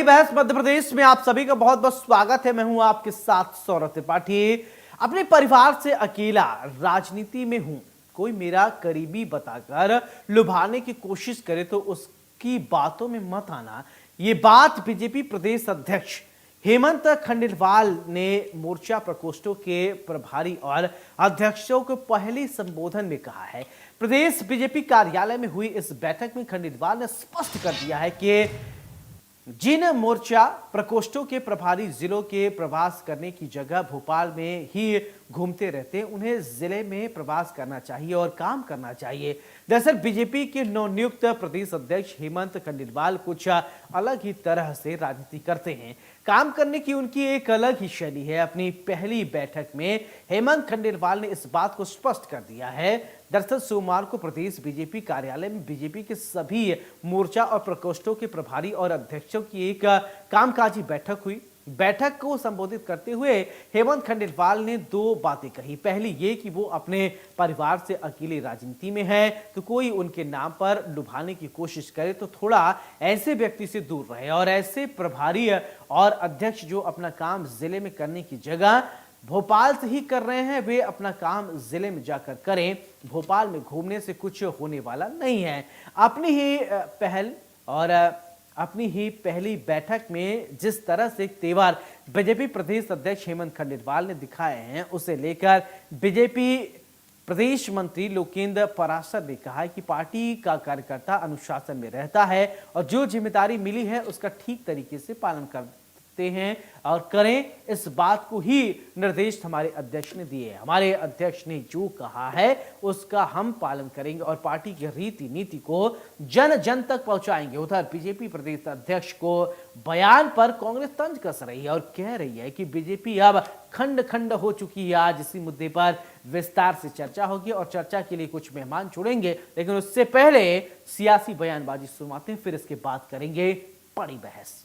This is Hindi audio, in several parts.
बहस मध्य प्रदेश में आप सभी का बहुत बहुत स्वागत है। मैं हूं आपके साथ सौरभ त्रिपाठी। अपने परिवार से अकेला राजनीति में हूं, कोई मेरा करीबी बताकर लुभाने की कोशिश करे तो उसकी बातों में मत आना। ये बात बीजेपी प्रदेश अध्यक्ष हेमंत खंडेलवाल ने मोर्चा प्रकोष्ठों के प्रभारी और अध्यक्षों को पहले संबोधन में कहा है। प्रदेश बीजेपी कार्यालय में हुई इस बैठक में खंडेलवाल ने स्पष्ट कर दिया है कि जिन मोर्चा प्रकोष्ठों के प्रभारी जिलों के प्रवास करने की जगह भोपाल में ही घूमते रहते हैं, उन्हें जिले में प्रवास करना चाहिए और काम करना चाहिए। दरअसल बीजेपी के नवनियुक्त प्रदेश अध्यक्ष हेमंत खंडेलवाल कुछ अलग ही तरह से राजनीति करते हैं। काम करने की उनकी एक अलग ही शैली है। अपनी पहली बैठक में हेमंत खंडेलवाल ने इस बात को स्पष्ट कर दिया है। दरअसल सोमवार को प्रदेश बीजेपी कार्यालय में बीजेपी के सभी मोर्चा और प्रकोष्ठों के प्रभारी और अध्यक्षों की एक कामकाजी बैठक हुई। बैठक को संबोधित करते हुए हेमंत खंडेलवाल ने दो बातें कही। पहली ये कि वो अपने परिवार से अकेले राजनीति में है, तो कोई उनके नाम पर लुभाने की कोशिश करे तो थोड़ा ऐसे व्यक्ति से दूर रहे और ऐसे प्रभारी और अध्यक्ष जो अपना काम जिले में करने की जगह भोपाल से ही कर रहे हैं, वे अपना काम जिले में जाकर करें। भोपाल में घूमने से कुछ होने वाला नहीं है। अपनी ही पहली बैठक में जिस तरह से तेवर बीजेपी प्रदेश अध्यक्ष हेमंत खंडेलवाल ने दिखाए हैं, उसे लेकर बीजेपी प्रदेश मंत्री लोकेंद्र पराशर ने कहा है कि पार्टी का कार्यकर्ता अनुशासन में रहता है और जो जिम्मेदारी मिली है उसका ठीक तरीके से पालन करते हैं और करें। इस बात को ही निर्देश हमारे अध्यक्ष ने दिए। हमारे अध्यक्ष ने जो कहा है उसका हम पालन करेंगे और पार्टी की रीति नीति को जन जन तक पहुंचाएंगे। उधर बीजेपी प्रदेश अध्यक्ष को बयान पर कांग्रेस तंज कस रही है और कह रही है कि बीजेपी अब खंड खंड हो चुकी है। आज इसी मुद्दे पर विस्तार से चर्चा होगी और चर्चा के लिए कुछ मेहमान जुड़ेंगे, लेकिन उससे पहले सियासी बयानबाजी सुनवाते हैं, फिर इसके बाद करेंगे बड़ी बहस।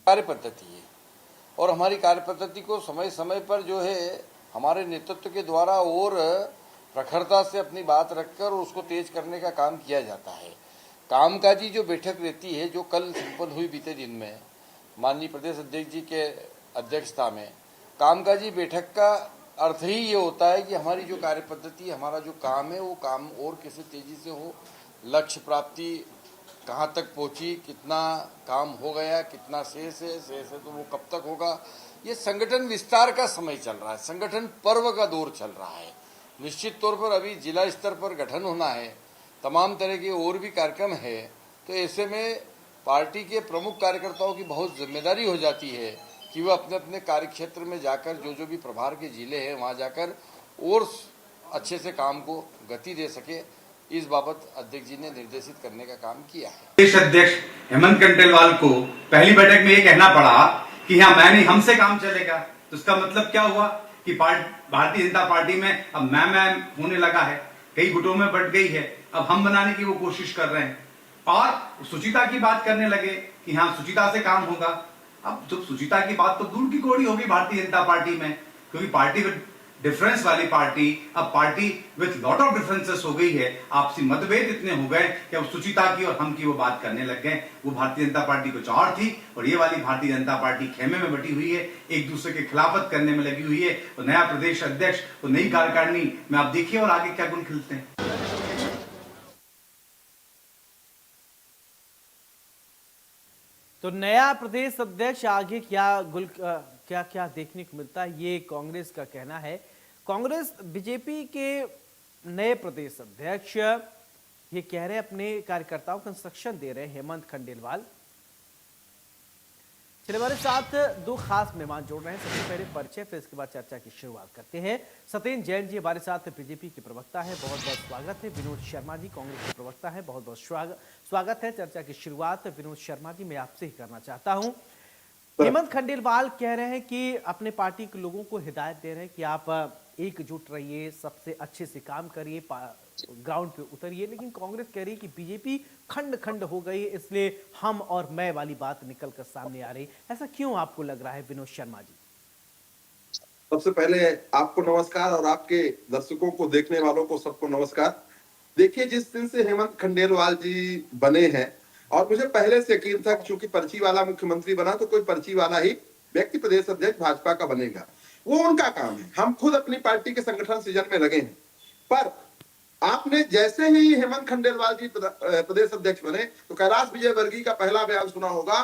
कार्य पद्धति है और हमारी कार्य पद्धति को समय समय पर जो है हमारे नेतृत्व के द्वारा और प्रखरता से अपनी बात रखकर उसको तेज करने का काम किया जाता है। कामकाजी जो बैठक रहती है, जो कल संपन्न हुई बीते दिन में माननीय प्रदेश अध्यक्ष जी के अध्यक्षता में, कामकाजी बैठक का अर्थ ही ये होता है कि हमारी जो कार्य पद्धति, हमारा जो काम है, वो काम और कैसे तेजी से हो, लक्ष्य प्राप्ति कहाँ तक पहुंची, कितना काम हो गया, कितना शेष है तो वो कब तक होगा। ये संगठन विस्तार का समय चल रहा है, संगठन पर्व का दौर चल रहा है। निश्चित तौर पर अभी जिला स्तर पर गठन होना है, तमाम तरह के और भी कार्यक्रम है, तो ऐसे में पार्टी के प्रमुख कार्यकर्ताओं की बहुत जिम्मेदारी हो जाती है कि वह अपने अपने कार्यक्षेत्र में जाकर जो भी प्रभार के जिले हैं वहाँ जाकर और अच्छे से काम को गति दे सके। इस बाबत अध्यक्ष जी ने निर्देशित करने का काम किया है। प्रदेश अध्यक्ष हेमंत खंडेलवाल को पहली बैठक में ये कहना पड़ा कि हाँ मैं नहीं, हमसे काम चलेगा। तो उसका मतलब क्या हुआ कि भारतीय जनता पार्टी में अब मैं होने लगा है, कई गुटों में बट गई है। अब हम बनाने की वो कोशिश कर रहे हैं और सुचिता की बात करने लगे कि हाँ सुचिता से काम होगा। अब जब सुचिता की बात तो दूर की कौड़ी होगी भारतीय जनता पार्टी में, क्योंकि पार्टी विद डिफरेंस वाली पार्टी अब party with lot of differences हो गई है। आपसी मतभेद इतने हो गए कि अब सुचिता की और हम की वो बात करने लग गए। वो भारतीय जनता पार्टी कुछ और थी और ये वाली भारतीय जनता पार्टी खेमे में बटी हुई है, एक दूसरे के खिलाफत करने में लगी हुई है। तो नया प्रदेश अध्यक्ष, तो नई कार्यकारिणी में आप देखिए और आगे क्या गुल खिलते हैं। तो नया प्रदेश अध्यक्ष आगे क्या क्या देखने को मिलता है, ये कांग्रेस का कहना है। कांग्रेस बीजेपी के नए प्रदेश अध्यक्ष ये कह रहे हैं, अपने कार्यकर्ताओं को इंस्ट्रक्शन दे रहे हैं हेमंत खंडेलवाल। चलिए हमारे साथ दो खास मेहमान जोड़ रहे हैं। सबसे पहले परिचय, फिर इसके बाद चर्चा की शुरुआत करते हैं। सत्येंद्र जैन जी हमारे साथ बीजेपी के प्रवक्ता है, बहुत बहुत स्वागत है। विनोद शर्मा जी कांग्रेस के प्रवक्ता है, बहुत बहुत स्वागत है। चर्चा की शुरुआत विनोद शर्मा जी मैं आपसे ही करना चाहता हूं। हेमंत खंडेलवाल कह रहे हैं कि अपने पार्टी के लोगों को हिदायत दे रहे हैं कि आप एकजुट रहिए, सबसे अच्छे से काम करिए, ग्राउंड पे उतरिए, लेकिन कांग्रेस कह रही है कि बीजेपी खंड खंड हो गई है, इसलिए हम और मैं वाली बात निकल कर सामने आ रही। ऐसा क्यों आपको लग रहा है विनोद शर्मा जी? सबसे पहले आपको नमस्कार और आपके दर्शकों को, देखने वालों को सबको नमस्कार। देखिए, जिस दिन से हेमंत खंडेलवाल जी बने हैं, और मुझे पहले से यकीन था कि चूंकि पर्ची वाला मुख्यमंत्री बना तो कोई पर्ची वाला ही व्यक्ति प्रदेश अध्यक्ष भाजपा का बनेगा, वो उनका काम है। हम खुद अपनी पार्टी के संगठन सृजन में लगे हैं। पर आपने जैसे ही हेमंत खंडेलवाल जी प्रदेश अध्यक्ष बने तो कैलाश विजयवर्गीय का पहला बयान सुना होगा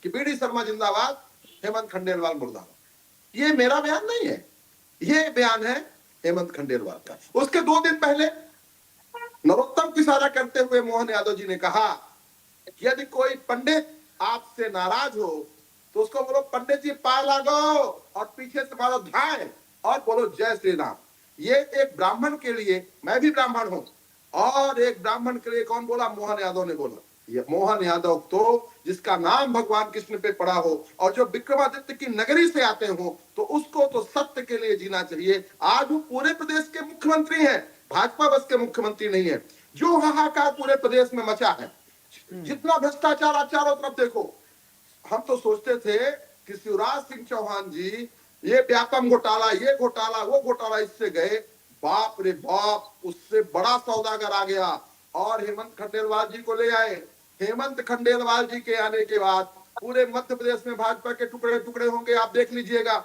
कि बीडी शर्मा जिंदाबाद, हेमंत खंडेलवाल मुर्दाबाद। ये मेरा बयान नहीं है, ये बयान है हेमंत खंडेलवाल का। उसके 2 दिन पहले नरोत्तम को इशारा करते हुए मोहन यादव जी ने कहा कि यदि कोई पंडित आपसे नाराज हो तो उसको बोलो, पंडित जी पार लागो, और पीछे से मारो धाए और बोलो जय श्री राम। ये एक ब्राह्मण के लिए, मैं भी ब्राह्मण हूं, और एक ब्राह्मण के लिए कौन बोला? मोहन यादव ने बोला। ये मोहन यादव तो जिसका नाम भगवान कृष्ण पे पड़ा हो और जो विक्रमादित्य की नगरी से आते हो, तो उसको तो सत्य के लिए जीना चाहिए। आज वो पूरे प्रदेश के मुख्यमंत्री हैं, भाजपा बस के मुख्यमंत्री नहीं है। जो हाहाकार पूरे प्रदेश में मचा है, जितना भ्रष्टाचार आप चारों तरफ देखो, हम तो सोचते थे कि शिवराज सिंह चौहान जी ये व्यापम घोटाला, ये घोटाला, वो घोटाला, इससे गए, बाप रे बाप, उससे बड़ा सौदागर आ गया और हेमंत खंडेलवाल जी को ले आए। हेमंत खंडेलवाल जी के आने के बाद पूरे मध्य प्रदेश में भाजपा के टुकड़े टुकड़े होंगे, आप देख लीजिएगा।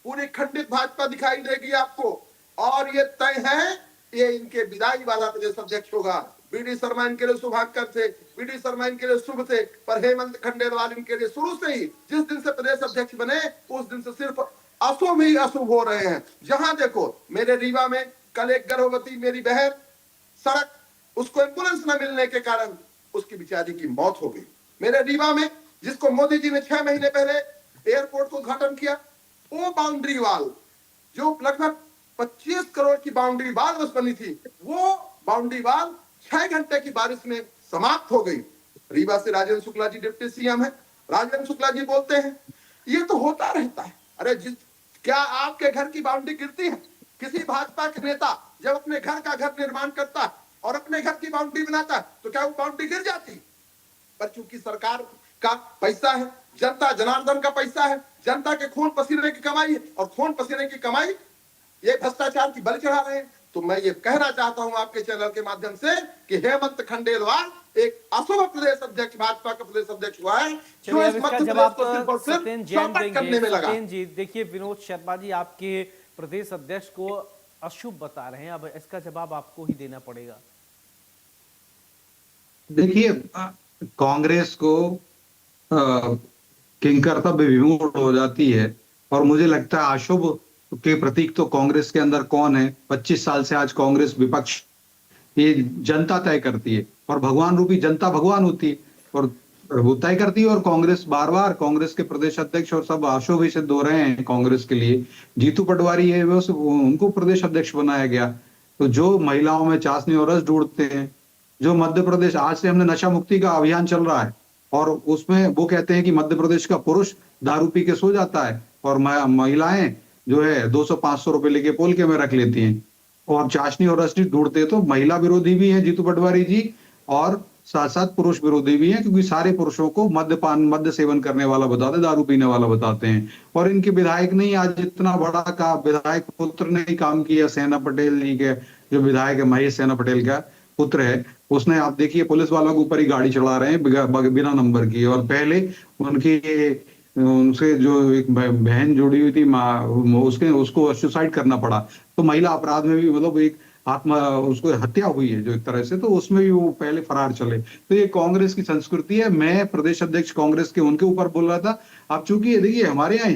पूरी खंडित भाजपा दिखाई देगी आपको, और ये तय है, ये इनके विदाई वाला प्रदेश अध्यक्ष होगा। बीडी शर्मा इनके लिए शुभांकर थे, बीडी शर्मा इनके लिए शुभ थे, पर हेमंत खंडेलवाल इनके लिए शुरू से ही, जिस दिन से प्रदेश अध्यक्ष बने उस दिन से सिर्फ अशुभ ही अशुभ हो रहे हैं। जहां देखो, मेरे रीवा में कल एक गर्भवती मेरी बहन, सड़क, उसको एम्बुलेंस न मिलने के कारण उसकी बेचारी की मौत हो गई। मेरे रीवा में, जिसको मोदी जी ने 6 महीने पहले एयरपोर्ट को उद्घाटन किया, वो बाउंड्री वाल जो लगभग 25 करोड़ की बाउंड्री वाल बस बनी थी, वो बाउंड्री वाल 6 घंटे की बारिश में समाप्त हो गई। रीवा से राजेंद्र शुक्ला जी डिप्टी सीएम है, राजेंद्र शुक्ला जी बोलते हैं ये तो होता रहता है। अरे क्या आपके घर की बाउंड्री गिरती है? किसी भाजपा के नेता जब अपने घर का घर निर्माण करता है और अपने घर की बाउंड्री बनाता है तो क्या वो बाउंड्री गिर जाती? पर चूंकि सरकार का पैसा है, जनता जनार्दन का पैसा है, जनता के खून पसीने की कमाई है, और खून पसीने की कमाई ये भ्रष्टाचार की बलि चढ़ा रहे हैं। तो मैं ये कहना चाहता हूं आपके चैनल के माध्यम से कि हेमंत खंडेलवाल एक अशुभ प्रदेश अध्यक्ष, भाजपा का प्रदेश अध्यक्ष हुआ है, जो इस मध्य प्रदेश को सिर्फ और सिर्फ चौपट करने में लगा। सत्येन जी, देखिए विनोद शर्मा जी आपके प्रदेश अध्यक्ष को अशुभ बता रहे हैं, अब इसका जवाब आपको ही देना पड़ेगा। देखिए, कांग्रेस को किंग कर्तव्य विमूढ़ हो जाती है, और मुझे लगता है अशुभ के प्रतीक तो कांग्रेस के अंदर कौन है? 25 साल से आज कांग्रेस विपक्ष, ये जनता तय करती है, और भगवान रूपी जनता भगवान होती है, और वो तय करती है। और कांग्रेस बार बार, कांग्रेस के प्रदेश अध्यक्ष और सब अशुभ ही सिद्ध हो रहे हैं कांग्रेस के लिए। जीतू पटवारी है, वो उनको प्रदेश अध्यक्ष बनाया गया। तो जो महिलाओं में चाशनी और रस ढूंढते हैं, जो मध्य प्रदेश, आज से हमने नशा मुक्ति का अभियान चल रहा है, और उसमें वो कहते हैं कि मध्य प्रदेश का पुरुष दारू पी के सो जाता है और महिलाएं जो है 200-500 रुपए लेके पोल के में रख लेती हैं, और चाशनी और रसनी ढूंढते हैं। तो महिला विरोधी भी है जीतू पटवारी जी, और साथ साथ पुरुष विरोधी भी हैं, क्योंकि सारे पुरुषों को मद्य सेवन करने वाला बताते, दारू पीने वाला बताते हैं। और इनके विधायक नहीं, आज इतना बड़ा का विधायक पुत्र ने ही काम किया, सेना पटेल जी के जो विधायक है, महेश सेना पटेल का पुत्र है, उसने, आप देखिए, पुलिस वालों के ऊपर ही गाड़ी चला रहे हैं बिना नंबर की। और पहले उनसे जो एक बहन जुड़ी हुई थी, उसको सुसाइड करना पड़ा। तो महिला अपराध में भी मतलब एक उसको हत्या हुई है जो एक तरह से, तो उसमें भी वो पहले फरार चले। तो ये कांग्रेस की संस्कृति है। मैं प्रदेश अध्यक्ष कांग्रेस के उनके ऊपर बोल रहा था। अब चूंकि देखिए, हमारे यहाँ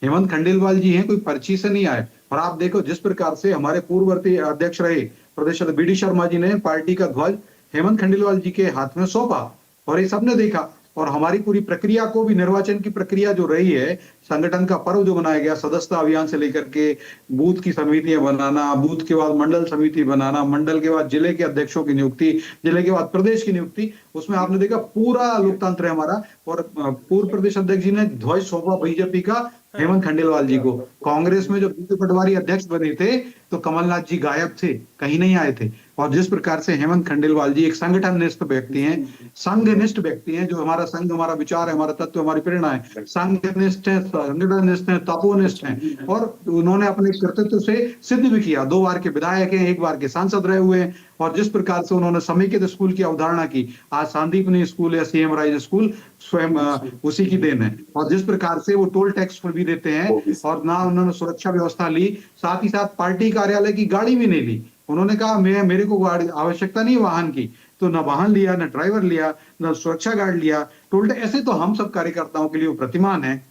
हेमंत खंडेलवाल जी हैं, कोई पर्ची से नहीं आए। और आप देखो जिस प्रकार से हमारे पूर्ववर्ती अध्यक्ष रहे प्रदेश बीडी शर्मा जी ने पार्टी का ध्वज हेमंत खंडेलवाल जी के हाथ में सौंपा, और ये सबने देखा। और हमारी पूरी प्रक्रिया को भी, निर्वाचन की प्रक्रिया जो रही है, संगठन का पर्व जो बनाया गया, सदस्यता अभियान से लेकर के बूथ की समितियां बनाना, बूथ के बाद मंडल समिति बनाना, मंडल के बाद जिले के अध्यक्षों की नियुक्ति, जिले के बाद प्रदेश की नियुक्ति, उसमें आपने देखा पूरा लोकतंत्र है हमारा। और पूर्व प्रदेश अध्यक्ष जी ने ध्वज सौंपा बीजेपी का हेमंत खंडेलवाल जी को। कांग्रेस में जो बीजू पटवारी अध्यक्ष बने थे तो कमलनाथ जी गायब थे, कहीं नहीं आए थे। और जिस प्रकार से हेमंत खंडेलवाल जी एक संगठननिष्ठ व्यक्ति हैं, संघनिष्ठ व्यक्ति हैं, जो हमारा संघ, हमारा विचार है, हमारा तत्व, हमारी प्रेरणा है, संघनिष्ठ है, संगठननिष्ठ है, तपोनिष्ठ है, और उन्होंने अपने कर्तृत्व से सिद्ध भी किया। 2 बार के विधायक हैं, 1 बार के सांसद रहे हुए हैं, और जिस प्रकार से उन्होंने समेकित स्कूल की अवधारणा की, आज संदीपनी स्कूल या सीएम राइज स्कूल स्वयं उसी की देन है। और जिस प्रकार से वो टोल टैक्स भी देते हैं, और ना उन्होंने सुरक्षा व्यवस्था ली, साथ ही साथ पार्टी कार्यालय की गाड़ी भी नहीं ली। उन्होंने कहा मेरे को गाड़ी आवश्यकता नहीं वाहन की, तो ना वाहन लिया, ना ड्राइवर लिया, ना सुरक्षा गार्ड लिया, टोल टैक्स। ऐसे तो हम सब कार्यकर्ताओं के लिए वो प्रतिमान है,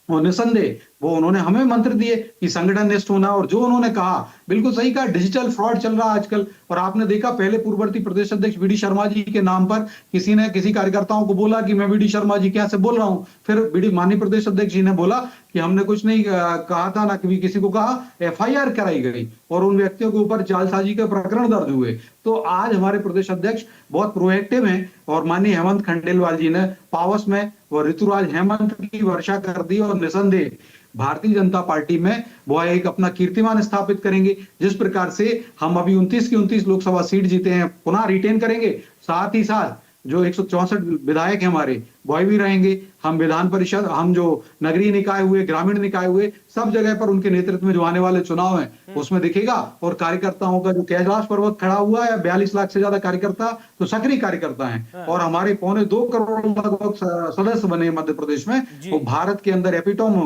और निसंदेह वो उन्होंने हमें मंत्र दिए कि संगठन निष्ठ होना। और जो उन्होंने कहा, बिल्कुल सही कहा, डिजिटल फ्रॉड चल रहा है आजकल। और आपने देखा, पहले पूर्ववर्ती प्रदेश अध्यक्ष बीडी शर्मा जी के नाम पर किसी ने किसी कार्यकर्ताओं को बोला कि मैं बीडी शर्मा जी के यहाँ से बोल रहा हूं, फिर बीडी माननीय प्रदेश अध्यक्ष जी ने बोला कि हमने कुछ नहीं कहा था, ना कभी किसी को कहा, एफआईआर कराई गई और उन व्यक्तियों के ऊपर जालसाजी के प्रकरण दर्ज हुए। तो आज हमारे प्रदेश अध्यक्ष बहुत प्रोएक्टिव हैं, और माननीय हेमंत खंडेलवाल जी ने पावस में वो ऋतुराज हेमंत की वर्षा कर दी, और निसंदेह भारतीय जनता पार्टी में वो एक अपना कीर्तिमान स्थापित करेंगे। जिस प्रकार से हम अभी 29 की 29 लोकसभा सीट जीते हैं, पुनः रिटेन करेंगे। साथ ही साथ जो 164 विधायक हैं हमारे, वह भी रहेंगे। हम विधान परिषद, हम जो नगरीय निकाय हुए, ग्रामीण निकाय हुए, सब जगह पर उनके नेतृत्व में जो आने वाले चुनाव हैं उसमें दिखेगा। और कार्यकर्ताओं का जो कैलाश पर्वत खड़ा हुआ है, 42 लाख से ज्यादा कार्यकर्ता तो सक्रिय कार्यकर्ता हैं, और हमारे 2.25 करोड़ लगभग सदस्य बने मध्य प्रदेश में। वो भारत के अंदर एपिटोम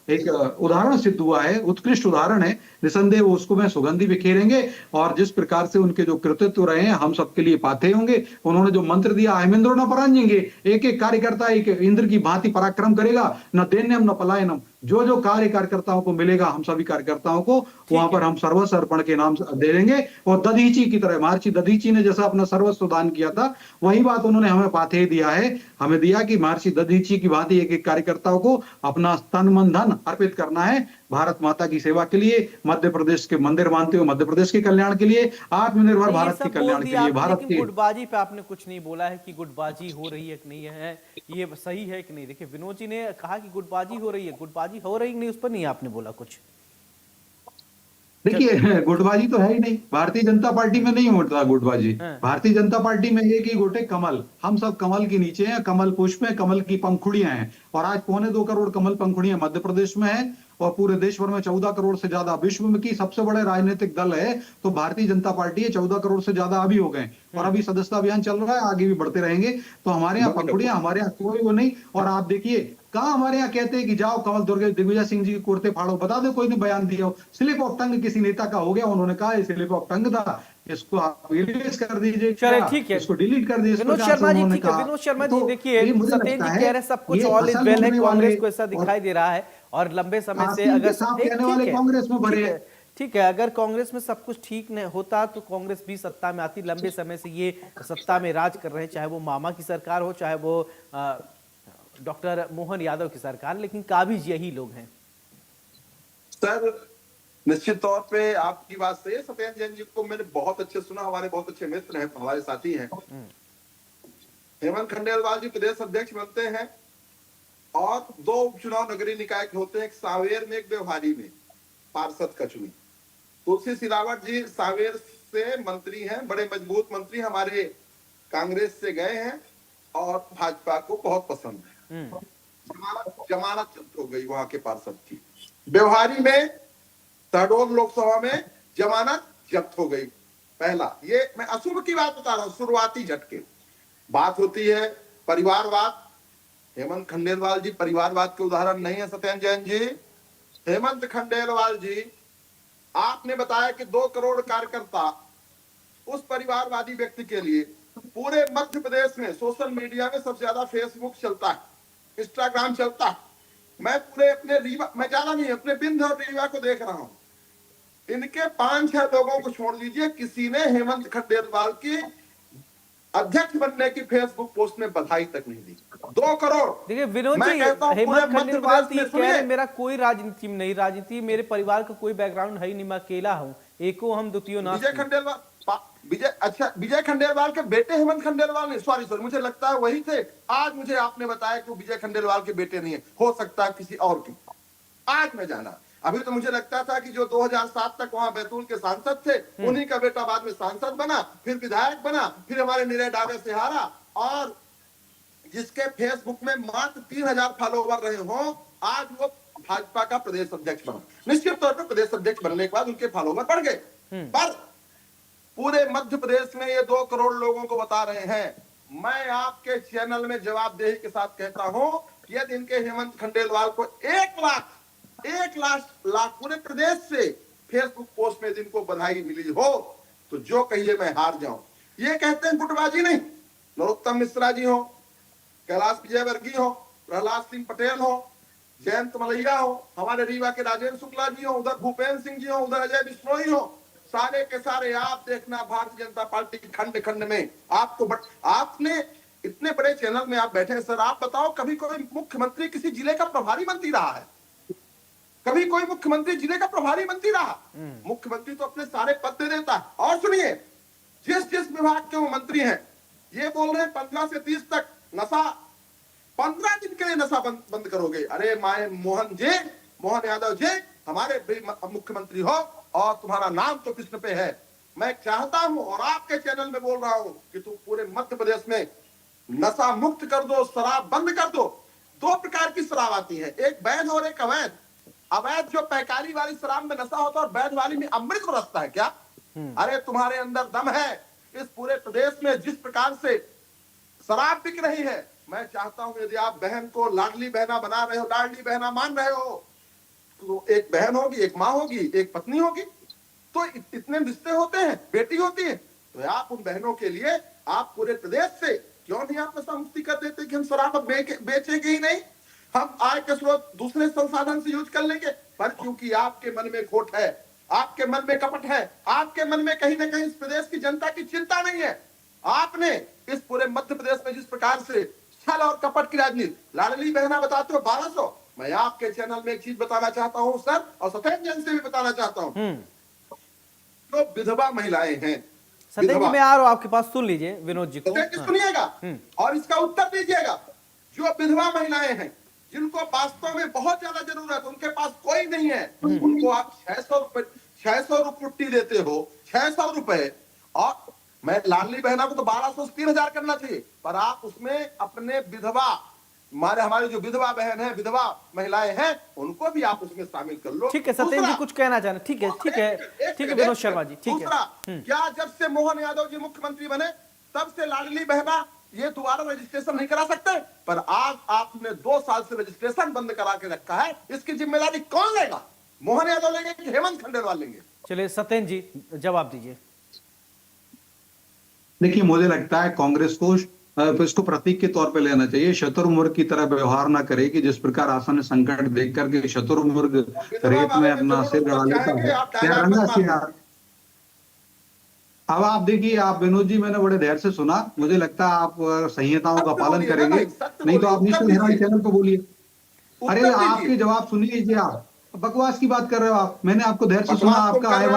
एक उदाहरण सिद्ध हुआ है, उत्कृष्ट उदाहरण है। निसंदेह वो उसको में सुगंधि बिखेरेंगे, और जिस प्रकार से उनके जो कृतित्व रहे हैं, हम सबके लिए पाते होंगे। उन्होंने जो मंत्र दिया, अहिमिंद्रो न परांजेंगे, एक एक कार्यकर्ता एक इंद्र की भांति पराक्रम करेगा, न दैन्यम न पलायनम। जो जो कार्य कार्यकर्ताओं को मिलेगा, हम सभी कार्यकर्ताओं को वहां पर हम सर्वस्व अर्पण के नाम से दे देंगे। और दधीची की तरह, महर्षि दधीची ने जैसा अपना सर्वस्व दान किया था, वही बात उन्होंने हमें पाथे दिया है, हमें दिया कि महर्षि दधीची की भांति एक एक कार्यकर्ताओं को अपना तन मन धन अर्पित करना है भारत माता की सेवा के लिए, मध्य प्रदेश के मंदिर मानते हो, मध्य प्रदेश के कल्याण के लिए, आत्मनिर्भर भारत के कल्याण के लिए, भारत की। गुटबाजी पे आपने कुछ नहीं बोला है कि गुटबाजी हो रही है कि नहीं है, ये सही है कि नहीं। देखिए, विनोद जी ने कहा कि गुटबाजी हो रही है, गुटबाजी हो रही नहीं, उस पर नहीं आपने बोला कुछ। देखिए, गुटबाजी तो है ही नहीं, भारतीय जनता पार्टी में नहीं होता गुटबाजी। भारतीय जनता पार्टी में एक ही गुट है, कमल। हम सब कमल के नीचे हैं, कमल पुष्प है, कमल की पंखुड़ियां हैं। और आज 2.25 करोड़ कमल पंखुड़ियां मध्य प्रदेश में है, और पूरे देश भर में 14 करोड़ से ज्यादा। विश्व में की सबसे बड़े राजनीतिक दल है तो भारतीय जनता पार्टी है। 14 करोड़ से ज्यादा अभी हो गए, और अभी सदस्यता अभियान चल रहा है, आगे भी बढ़ते रहेंगे। तो हमारे यहाँ पंखुड़ियां, हमारे यहाँ कोई वो नहीं। और आप देखिए, कहाँ हमारे यहाँ कहते हैं कि जाओ कमल दिग्विजय सिंह जी के कुर्ते फाड़ो, बता दो कोई ने बयान दिया हो। स्लिप ऑफ टंग किसी नेता का हो गया, उन्होंने कहा स्लिप ऑफ टंग था, इसको आप रिलीज कर दीजिए, ठीक है, इसको डिलीट कर दीजिए। विनोद शर्मा जी, ठीक है, विनोद शर्मा जी, देखिए सत्येंद्र जी कह रहे हैं सब कुछ ऑल इज वेल है, कांग्रेस को ऐसा दिखाई दे रहा है, और लंबे समय से अगर कांग्रेस में भरे, ठीक है, अगर कांग्रेस में सब कुछ ठीक नहीं होता तो कांग्रेस भी सत्ता में आती। लंबे समय से ये सत्ता में राज कर रहे हैं, चाहे वो मामा की सरकार हो, चाहे वो डॉक्टर मोहन यादव की सरकार, लेकिन काबिज यही लोग हैं। सर, निश्चित तौर पे आपकी बात सही है। सत्येंद्र जैन जी को मैंने बहुत अच्छे सुना, हमारे बहुत अच्छे मित्र हैं, हमारे साथी हैं। हेमंत खंडेलवाल जी प्रदेश अध्यक्ष बनते हैं, और 2 उपचुनाव नगरीय निकाय के होते हैं, एक सांवेर में, एक व्यवहारी में, पार्षद का चुनी। तुलसी सिलावट जी सांवेर से मंत्री हैं, बड़े मजबूत मंत्री, हमारे कांग्रेस से गए हैं, और भाजपा को बहुत पसंद है। जमानत जब्त हो गई वहां के पार्षद की। व्यवहारी में शहडोल लोकसभा में जमानत जब्त हो गई। पहला, ये मैं अशुभ की बात बता रहा हूं, शुरुआती झटके। बात होती है परिवारवाद। हेमंत खंडेलवाल जी परिवारवाद के उदाहरण नहीं है। सत्येंद्र जैन जी, हेमंत खंडेलवाल जी, आपने बताया कि 2 करोड़ कार्यकर्ता, उस परिवारवादी व्यक्ति के लिए पूरे मध्य प्रदेश में सोशल मीडिया में सबसे ज्यादा फेसबुक चलता है, इंस्टाग्राम चलता है। मैं पूरे अपने रीवा, मैं ज्यादा नहीं, अपने बिंद और रीवा को देख रहा हूं। इनके 5-6 लोगों को छोड़ दीजिए, किसी ने हेमंत खंडेलवाल की अध्यक्ष बनने की फेसबुक पोस्ट में बधाई तक नहीं दी। 2 करोड़। देखिए विनोद जी, हेमंत खंडेलवाल कह रहे मेरा कोई राजनीति में नहीं, राजनीति मेरे परिवार का कोई बैकग्राउंड है ही नहीं, मैं अकेला हूँ, एको हम द्वितीय नाथ। विजय खंडेलवाल, विजय खंडेलवाल के बेटे हेमंत खंडेलवाल ने, सॉरी मुझे लगता है वही थे। आज मुझे आपने बताया कि विजय खंडेलवाल के बेटे नहीं है, हो सकता है किसी और की। आज मैं जाना, अभी तो मुझे लगता था कि जो 2007 तक वहां बैतूल के सांसद थे, उन्हीं का बेटा बाद में सांसद बना, फिर विधायक बना, फिर हमारे निरय डावे से हारा, और जिसके फेसबुक में मात्र 3000 फॉलोवर रहे हों, आज वो भाजपा का प्रदेश अध्यक्ष बना। निश्चित तौर पर प्रदेश अध्यक्ष बनने के बाद उनके फॉलोवर बढ़ गए, पर पूरे मध्य प्रदेश में ये 2 करोड़ लोगों को बता रहे हैं। मैं आपके चैनल में जवाबदेही के साथ कहता हूं कि यदि इनके हेमंत खंडेलवाल को 1 लाख पूरे प्रदेश से फेसबुक पोस्ट में जिनको बधाई मिली हो, तो जो कहिए मैं हार जाऊं। ये कहते हैं गुटबाजी नहीं, नरोत्तम मिश्रा जी हो, कैलाश विजयवर्गीय हो, प्रहलाद सिंह पटेल हो, जयंत मलैया हो, हमारे रीवा के राजेंद्र शुक्ला जी हो, उधर भूपेंद्र सिंह जी हो, उधर अजय बिश्नोई हो, सारे के सारे आप देखना भारतीय जनता पार्टी की खंड खंड में आपको आपने इतने बड़े चैनल में आप बैठे हैं सर, आप बताओ कभी कोई मुख्यमंत्री किसी जिले का प्रभारी मंत्री रहा है? कभी कोई मुख्यमंत्री जिले का प्रभारी मंत्री रहा? मुख्यमंत्री तो अपने सारे पद दे देता है। और सुनिए, जिस विभाग के वो मंत्री हैं, ये बोल रहे हैं 15 से 30 तक नशा, 15 दिन के लिए नशा बंद करोगे। अरे माए मोहन यादव जी, हमारे मुख्यमंत्री हो और तुम्हारा नाम तो कृष्ण पे है। मैं चाहता हूं और आपके चैनल में बोल रहा हूं कि तुम पूरे मध्य प्रदेश में नशा मुक्त कर दो, शराब बंद कर दो। 2 प्रकार की शराब आती है, एक वैध और एक अवैध। अवैध जो पैकारी वाली शराब में नशा होता है, और वैध वाली में अमृत बरसता है क्या? अरे तुम्हारे अंदर दम है। इस पूरे प्रदेश में जिस प्रकार से शराब बिक रही है, मैं चाहता हूं यदि आप बहन को लाडली बहना बना रहे हो, लाडली बहना मान रहे हो, तो एक बहन होगी, एक माँ होगी, एक पत्नी होगी, तो इतने रिश्ते होते हैं, बेटी होती है। तो आप उन बहनों के लिए आप पूरे प्रदेश से क्यों नहीं आप नशा मुक्ति कर देते कि हम शराब बेचेंगे ही नहीं, हम आय के स्रोत दूसरे संसाधन से यूज कर लेंगे। पर क्योंकि आपके मन में खोट है, आपके मन में कपट है, आपके मन में कहीं ना कहीं इस प्रदेश की जनता की चिंता नहीं है, आपने इस पूरे मध्य प्रदेश में जिस प्रकार से छल और कपट की राजनीति, लाडली बहना बताते हो 1200। मैं आपके चैनल में एक चीज बताना चाहता हूं सर, और सत्येंद्र जैन से भी बताना चाहता हूं, तो विधवा महिलाएं हैं, सत्येंद्र जी मैं आ रहा हूं आपके पास, सुन लीजिए विनोद जी को। सुनिएगा और इसका उत्तर दीजिएगा। जो विधवा महिलाएं हैं, जिनको वास्तव में बहुत ज्यादा जरूरत, उनके पास कोई नहीं है, उनको आप 600 रुपये देते हो, 600 रुपए। और मैं लाडली बहना को तो 1200 से 3000 करना चाहिए, पर आप उसमें अपने विधवा, हमारे जो विधवा बहन है, विधवा महिलाएं हैं, उनको भी आप उसमें शामिल कर लो। ठीक है सत्येंद्र जी कुछ कहना चाह रहे, ठीक है विनोद शर्मा जी, ठीक है। क्या जब से मोहन यादव जी मुख्यमंत्री बने तब से लाडली बहना ये दोबारा रजिस्ट्रेशन नहीं करा सकते, पर आज आपने 2 साल से रजिस्ट्रेशन बंद करा के रखा है, इसकी जिम्मेदारी कौन लेगा? मोहन यादव लेंगे कि हेमंत खंडेलवाल लेंगे? चलिए सत्येंद्र जी जवाब दीजिए। देखिए, मुझे लगता है कांग्रेस को इसको प्रतीक के तौर पे लेना चाहिए। शतुर्मुर्ग की तरह व्यवहार ना करे कि जिस प्रकार आसन संकट देख करके शतुर्मुर्ग रेत में अपना सिर गड़ा लेता है। अब आप देखिए, आप विनोद जी, मैंने बड़े धैर्य से सुना, मुझे लगता है आप संहिताओं का पालन करेंगे, नहीं तो आप नेशनल हेराल्ड चैनल पे बोलिए। अरे आपके जवाब सुन लीजिए, आप बकवास की बात कर रहे हो। आप, मैंने आपको धैर्य से सुना, आपका मैं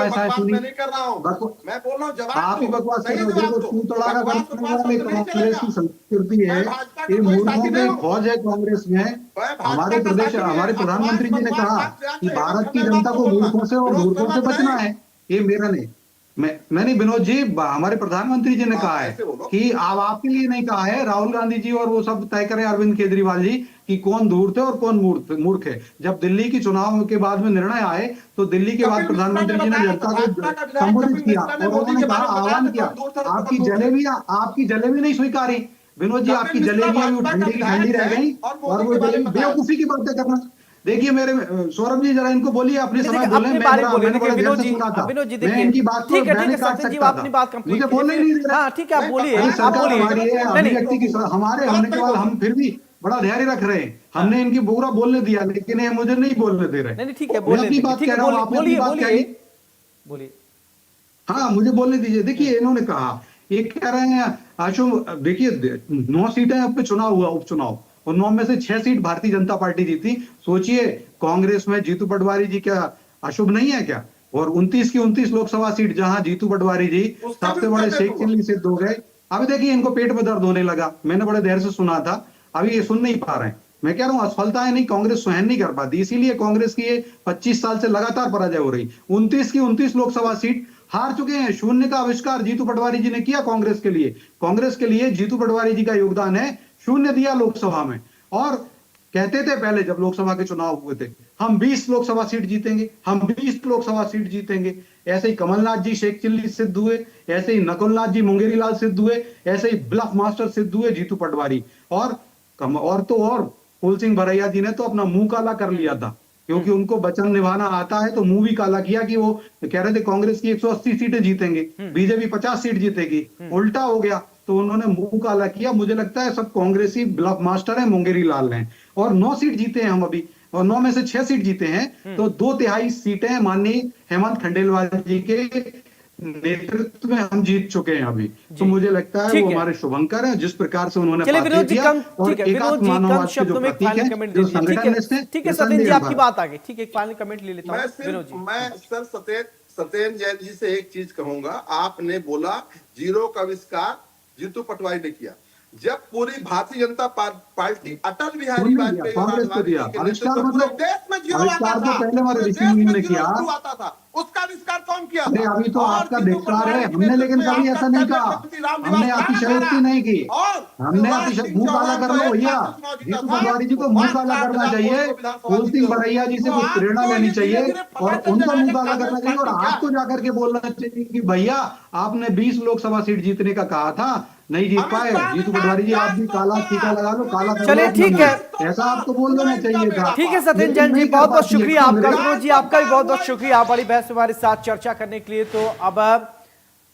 बोल रहा हूं आप ही बकवास कर रहे हो। देखो, तू तड़ाका कांग्रेस की संस्कृति है, ये मूर्खों की फौज है कांग्रेस में। हमारे प्रधानमंत्री जी ने कहा कि भारत की जनता को मूर्खों से और मूर्खों से बचना है। ये मेरा नहीं, मैंने विनोद जी, हमारे प्रधानमंत्री जी ने कहा है कि अब आपके लिए नहीं कहा है, राहुल गांधी जी और वो सब तय करें, अरविंद केजरीवाल जी, कि कौन धूर्त है और कौन मूर्ख है। जब दिल्ली की चुनाव के बाद में निर्णय आए, तो दिल्ली के बाद प्रधानमंत्री जी ने जनता को संबोधित किया और उन्होंने कहा, आह्वान किया, आपकी जलेबी नहीं स्वीकारी विनोद जी, आपकी जलेबियां भी ठंडी की ठंडी रह गई, और वो जलेबी बेवकूफी की बातें करना। देखिए मेरे सौरभ जी, जरा इनको बोलिए अपने समय बोले। विनोद जी देखिए, इनकी बात ठीक है सत्येंद्र जी, अपनी बात कंप्लीट, मुझे बोलने नहीं दे रहे। हाँ ठीक है, आप बोलिए, हमारे होने के बाद हम फिर भी बड़ा धैर्य रख रहे हैं। हमने इनकी पूरा बोलने दिया, लेकिन ये मुझे नहीं बोलने दे रहे। नहीं ठीक है, बोलिए। हाँ, मुझे बोलने दीजिए। देखिए, इन्होंने कहा, ये कह रहे हैं अशुभ, देखिए 9 सीटें अब पे चुनाव हुआ, उपचुनाव, और 9 में से 6 सीट भारतीय जनता पार्टी जीती। सोचिए, कांग्रेस में जीतू पटवारी जी क्या अशुभ नहीं है क्या? और 29 की 29 लोकसभा सीट जहां जीतू पटवारी जी सबसे बड़े शेख चिल्ली सिद्ध हो गए। अभी देखिए, इनको पेट में दर्द होने लगा। मैंने बड़े देर से सुना था, अभी ये सुन नहीं पा रहे हैं। मैं कह रहा हूं असफलताएं नहीं, कांग्रेस सहन नहीं कर पाती, इसीलिए कांग्रेस की ये 25 साल से लगातार पराजय हो रही। 29 की 29 लोकसभा सीट हार चुके हैं। शून्य का आविष्कार जीतू पटवारी जी ने किया कांग्रेस के लिए। कांग्रेस के लिए जीतू पटवारी जी का योगदान है, शून्य दिया लोकसभा में। और कहते थे पहले जब लोकसभा के चुनाव हुए थे, हम 20 लोकसभा सीट जीतेंगे, हम 20 लोकसभा सीट जीतेंगे। ऐसे ही कमलनाथ जी शेख चिल्ली सिद्ध हुए, ऐसे ही नकुलनाथ जी मुंगेरी लाल सिद्ध हुए, ऐसे ही ब्लफ मास्टर सिद्ध हुए जीतू पटवारी। और तो और फूल सिंह भरैया जी ने तो अपना मुंह काला कर लिया था, क्योंकि उनको वचन निभाना आता है, तो मुंह भी काला किया कि वो कह रहे थे कांग्रेस की 180 सीटें जीतेंगे, बीजेपी 50 सीट जीतेगी, उल्टा हो गया, तो उन्होंने मुंह काला किया। मुझे लगता है सब कांग्रेसी ब्लफ मास्टर है, मुंगेरी लाल हैं। और 9 सीट जीते हैं हम अभी, और 9 में से 6 सीट जीते हैं, तो 2/3 सीटें माननीय हेमंत खंडेलवाल जी के नेतृत्व में हम जीत चुके हैं अभी। तो मुझे लगता है ठीक वो है। हमारे शुभंकर हैं, जिस प्रकार से उन्होंने चलिए पार्टी विनोद जी दिया, कम, और ठीक है विनोद जी कम एकात्म शब्दों में एक प्रतीक फाइनल है, कमेंट जो दीजिए। ठीक संगठन है इसने ठीक है निशान सत्येंद्र जी, दिया आपकी था। बात आ गई। ठीक है, एक फाइनल कमेंट ले लेता हूँ विनोद जी। मैं सर सत्येंद्र जैन जी से एक चीज कहूंगा। आपने बोला जीरो का आविष्कार जीतू पटवारी ने किया। जब पूरी भारतीय जनता पार्टी अटल बिहारी वाजपेयी और कांग्रेस को आडवाणी दिया जी के आविष्कार, नेतृत्व में पूरे मतलब देश में जीरो आता आविष्कार तो था, पहले हमारे पूरे ऋषि देश मुनि में ने जीरो किया। शुरू आता था, उसका आविष्कार कौन किया अरे था? अभी तो और आपका जीतू धिक्कार है, पटवारी के हमने नेतृत्व लेकिन में कभी आपका ऐसा नहीं कैबिनेट कहा, मंत्री रामनिवास हमने राणा अतिशयोक्ति था। नहीं की, और हमने शिवराज सिंह मुंह काला चौहान कर जो लो एक भैया। लाख से चुनाव जीता जीतू था, पटवारी जी को वो मुंह 5 काला लाख करना हजार चाहिए, वोट को विधानसभा फूल जीते सिंह हो। भरैया जी से तो कुछ प्रेरणा आपको लेनी ये चाहिए, धीरे-धीरे और पता चल उनको जाएगा मुंह काला कांग्रेस करना चाहिए, और पार्टी क्या आपको है। जाकर के बोलना चाहिए कि भैया आपने 20 लोकसभा सीट जीतने का कहा था, नहीं जीत पाए। जीतू पटवारी जी आप भी काला टीका लगा लो, काला कर लो चलिए अपना ठीक है। मुंह। ऐसा आपको बोल देना चाहिए था, ठीक है सत्येंद्र लेकिन जैन जी, नहीं कर बहुत बहुत पाती है शुक्रिया आपका। कांग्रेस। विनोद जी आपका भी बहुत बहुत शुक्रिया बड़ी बहस में हमारे साथ चर्चा करने के लिए। तो अब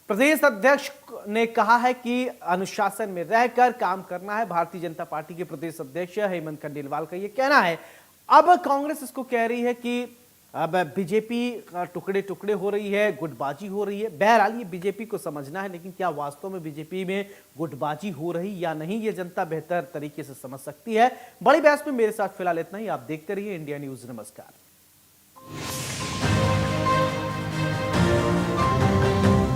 प्रदेश अध्यक्ष ने कहा है कि अनुशासन में रहकर काम करना है। भारतीय जनता पार्टी के प्रदेश अध्यक्ष हेमंत खंडेलवाल का ये कहना है। अब कांग्रेस इसको कह रही है कि अब बीजेपी टुकड़े टुकड़े हो रही है, गुटबाजी हो रही है। बहरहाल ये बीजेपी को समझना है, लेकिन क्या वास्तव में बीजेपी में गुटबाजी हो रही या नहीं, ये जनता बेहतर तरीके से समझ सकती है। बड़ी बहस में मेरे साथ फिलहाल इतना ही। आप देखते रहिए इंडिया न्यूज। नमस्कार।